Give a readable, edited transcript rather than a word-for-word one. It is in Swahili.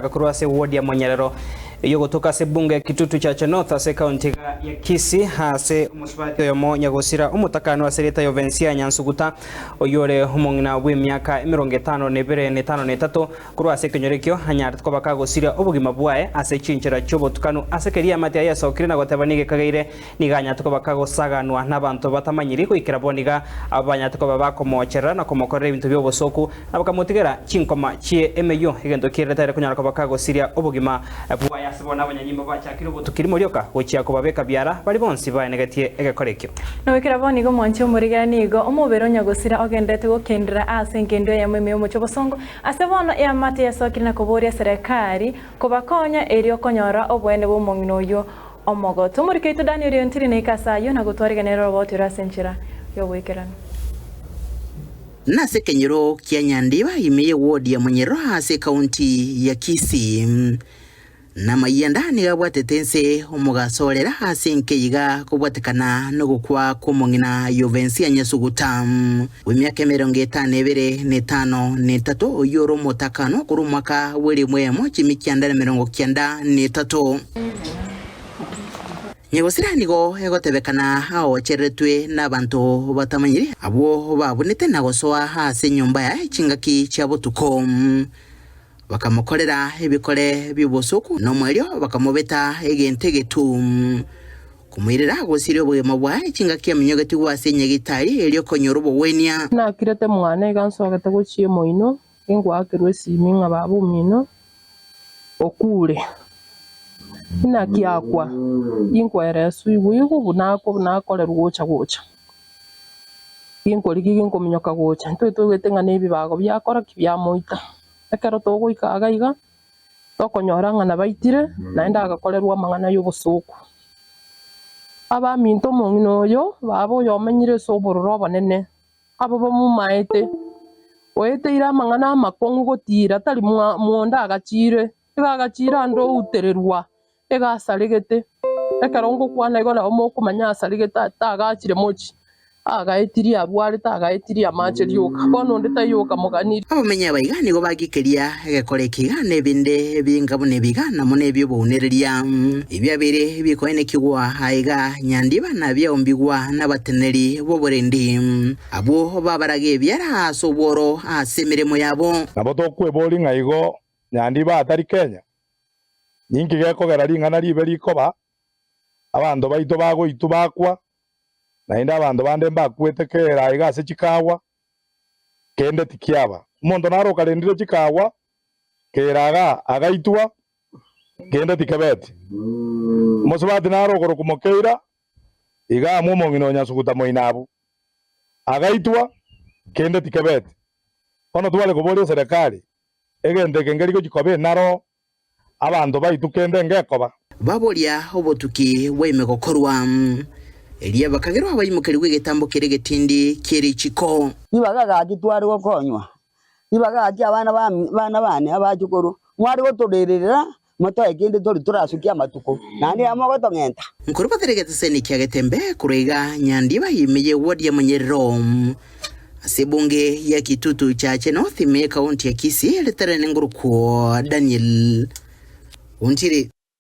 Gakurwa se ward ya Monyerero yogotoka se bunge kitutu cha North ase county ya Kisii hase umusubati yomo nyagosira umutakano wa sereta yovensia Nyansuguta oyore humongina w'imyaka 52 kurwa se kenyorekyo hanyara twabaka gosira ubugima bwae ase cinchira cyobotukano ase keria mate ya sokire na gotabanige kagaire niganya twabaka gosaganwa n'abantu batamanyiri kwikira boniga abanya twababa komochera na komokorera ibintu byobosoku abakamutigera cinkoma cie emeyo igendo kiretare kunyara kwabaka gosiria ubugima bwae asibona abanyanyimbo bachakira ubutukiri muryoka gochia kubabeka byara bari bonsi banegatie egakorekyo no wekera bonigo mwancho murigana nigo omubero nyagosira ogendete gokendera ase ngendo ya mweme omucho bosongo ase bono ya mate ya sokiri na kuboria serikali kubakonya erio konyora obwene bomongino oyo omogoto murikeito Daniel Ntiri ne kasayo na gutwariganero robot irasenchira yo wekerano nase kenyero kia Nyandiba imeye ward ya Monyerero ase county ya Kisii na mayandani gabwatetense omugasorera ase nkeiga kubwatekana no gukwa kumongina yovensia Nyansuguta w'imyaka 55 oyoro mutakano kuri mwaka w'eri mwemo chimikyanda 93 nyegosira nigo egotebekana aocheretwe n'abantu batamanyiri abo babonete nagosoa ase nyumba ya chingaki cha butuko bakamukorera ebikore by'ubusuku no mweryo bakamubeta egentegetu kumwirira gosire obwema bwa chingaki ya minyogeti wase nyegitari elyo konyorobo wenia nakirete mwana iganso agatagochie moino engwakirwe siminga babu mino okure inakiakwa inkwere suibu bunako bunakole rugocha gocha inkoriki inkominyoka gocha ntwetwegete ngane bibago byakora kibyamoita ekero togoika agaiga tokonyora ngana baitire naenda agakolerwa mangana y'obusuku abaminto mongino oyo babo yomenyire sobororo banene abo bamumaete oeteira mangana makongo gotira tari muonda agachire ndo utererwa ega saligete ekarongo kwana igona omokumanya asaligeta tagachire mochi agaetiri abware tagaetiri amache ryoka bono ndeta yoka muganiri abamenya baigani go bagikeria egekore kigane binde bingabone bigana mune byo bonereria ibyabere bikoene kigwa haiga Nyandiba na byombigwa n'abateneri bo borendi abo babarage byara asoboro asemeremo yabo nabo tokwebori ngaigo Nyandiba atari Kenya nyingi gekogera ringana ribe rikoba abando baito bago itubakwa naenda abando bande mbakwete kera igase chikawa kende tikiaba umuntu naroka rendire chikawa keraga agaitwa kende tikebete musubati narogoro kumokeira iga mumongino Nyansuguta moinabu agaitwa kende tikebete ono tubale kuborio serikali egende kengeri ko chikobe naro abando baitukende ngekoba baboria obotuki weme gokorwa elia bakagerwa abayimukeri w'igitambo kiregetindi kiri chiko nibaga gitwari gokonywa nibaga ati abana bane abajukuru mwari gotorerera moto egende tori turasukia matuko nani amagoto ngenta nkuru bateregete seni kyagetembe kuriga Nyandiba imeye ward ya Monyerero asebunge ya kitutu cha North me county ya Kisii leterene nguruko Daniel Ntiri